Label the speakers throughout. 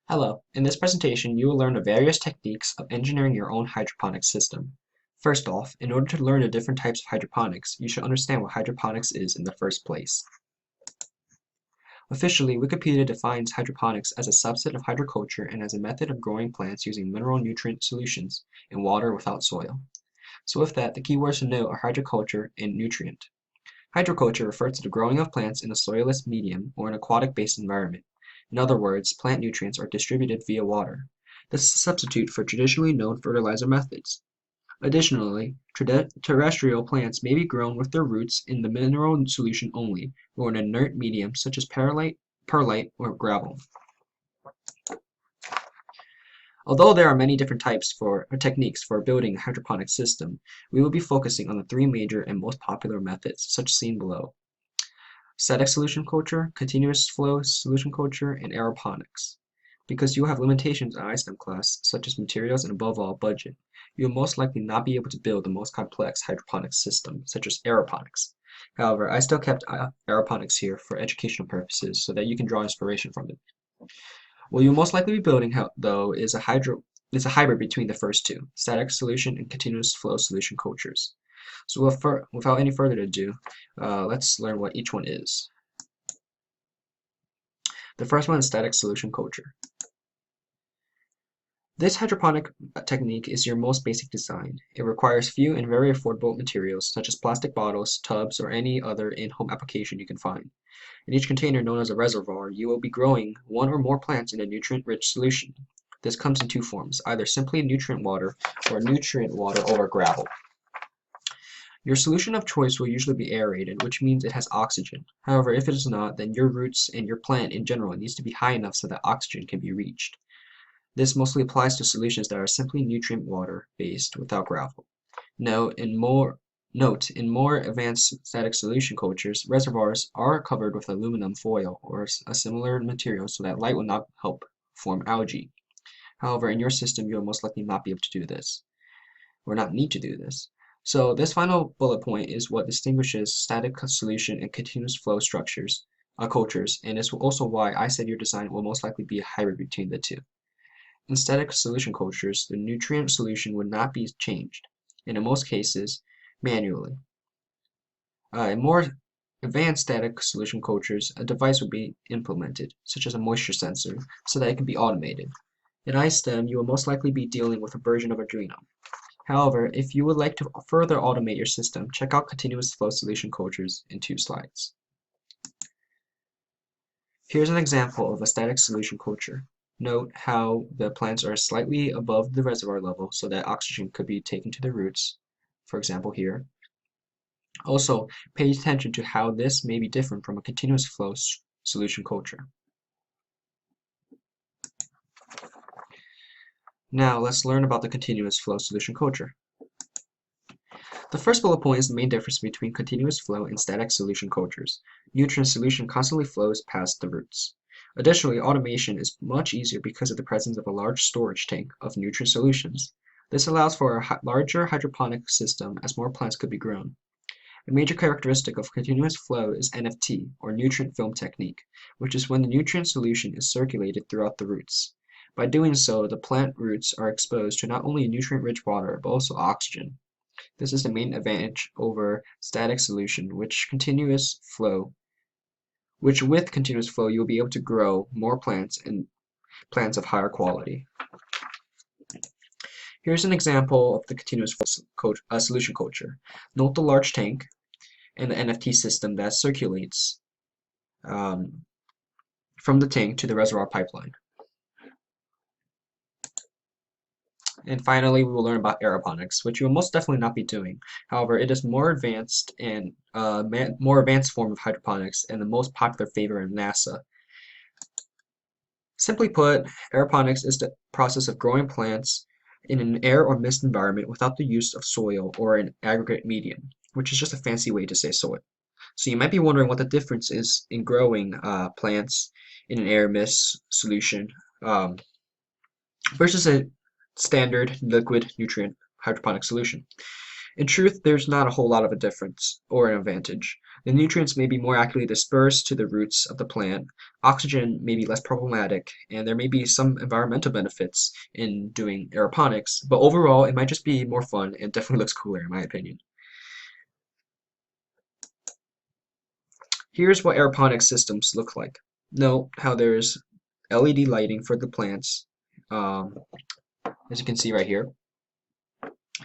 Speaker 1: Hello, in this presentation you will learn the various techniques of engineering your own hydroponic system. First off, in order to learn the different types of hydroponics, you should understand what hydroponics is in the first place. Officially, Wikipedia defines hydroponics as a subset of hydroculture and as a method of growing plants using mineral nutrient solutions in water without soil. So with that, the keywords to know are hydroculture and nutrient. Hydroculture refers to the growing of plants in a soilless medium or an aquatic-based environment. In other words, plant nutrients are distributed via water. This is a substitute for traditionally known fertilizer methods. Additionally, terrestrial plants may be grown with their roots in the mineral solution only, or in an inert medium such as perlite, or gravel. Although there are many different techniques for building a hydroponic system, we will be focusing on the three major and most popular methods, such seen below: static solution culture, continuous flow solution culture, and aeroponics. Because you will have limitations in iSTEM class, such as materials and above all budget, you will most likely not be able to build the most complex hydroponic system, such as aeroponics. However, I still kept aeroponics here for educational purposes so that you can draw inspiration from it. What you'll most likely be building, though, is a hybrid between the first two, static solution and continuous flow solution cultures. So without any further ado, let's learn what each one is. The first one is static solution culture. This hydroponic technique is your most basic design. It requires few and very affordable materials such as plastic bottles, tubs, or any other in-home application you can find. In each container known as a reservoir, you will be growing one or more plants in a nutrient-rich solution. This comes in two forms, either simply nutrient water or nutrient water over gravel. Your solution of choice will usually be aerated, which means it has oxygen. However, if it is not, then your roots and your plant in general needs to be high enough so that oxygen can be reached. This mostly applies to solutions that are simply nutrient water based without gravel. Note, in more advanced static solution cultures, reservoirs are covered with aluminum foil or a similar material so that light will not help form algae. However, in your system, you will most likely not be able to do this, or not need to do this. So this final bullet point is what distinguishes static solution and continuous flow cultures, and is also why I said your design will most likely be a hybrid between the two. In static solution cultures, the nutrient solution would not be changed, and in most cases, manually. In more advanced static solution cultures, a device would be implemented, such as a moisture sensor, so that it can be automated. In iSTEM, you will most likely be dealing with a version of Arduino. However, if you would like to further automate your system, check out continuous flow solution cultures in 2 slides. Here's an example of a static solution culture. Note how the plants are slightly above the reservoir level so that oxygen could be taken to the roots, for example here. Also, pay attention to how this may be different from a continuous flow solution culture. Now let's learn about the continuous flow solution culture. The first bullet point is the main difference between continuous flow and static solution cultures. Nutrient solution constantly flows past the roots. Additionally, automation is much easier because of the presence of a large storage tank of nutrient solutions. This allows for a larger hydroponic system as more plants could be grown. A major characteristic of continuous flow is NFT, or nutrient film technique, which is when the nutrient solution is circulated throughout the roots. By doing so, the plant roots are exposed to not only nutrient-rich water, but also oxygen. This is the main advantage over static solution, which with continuous flow you will be able to grow more plants and plants of higher quality. Here's an example of the continuous solution culture. Note the large tank and the NFT system that circulates from the tank to the reservoir pipeline. And finally, we will learn about aeroponics, which you will most definitely not be doing. However, it is more advanced and more advanced form of hydroponics and the most popular favorite of NASA. Simply put, aeroponics is the process of growing plants in an air or mist environment without the use of soil or an aggregate medium, which is just a fancy way to say soil. So you might be wondering what the difference is in growing plants in an air mist solution versus a standard liquid nutrient hydroponic solution. In truth, there's not a whole lot of a difference or an advantage. The nutrients may be more accurately dispersed to the roots of the plant, oxygen may be less problematic, and there may be some environmental benefits in doing aeroponics, but overall it might just be more fun and definitely looks cooler in my opinion. Here's what aeroponic systems look like. Note how there's LED lighting for the plants, um, as you can see right here.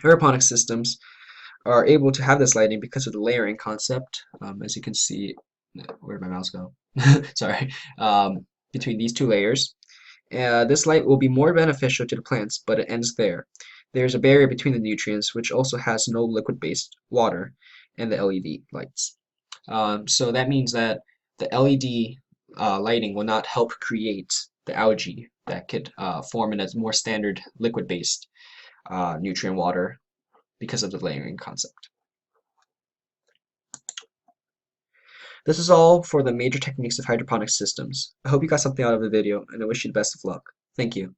Speaker 1: Aeroponic systems are able to have this lighting because of the layering concept. As you can see, where did my mouse go? Sorry. Between these two layers. This light will be more beneficial to the plants, but it ends there. There's a barrier between the nutrients, which also has no liquid-based water, and the LED lights. So that means that the LED lighting will not help create the algae that could form in a more standard liquid-based nutrient water because of the layering concept. This is all for the major techniques of hydroponic systems. I hope you got something out of the video, and I wish you the best of luck. Thank you.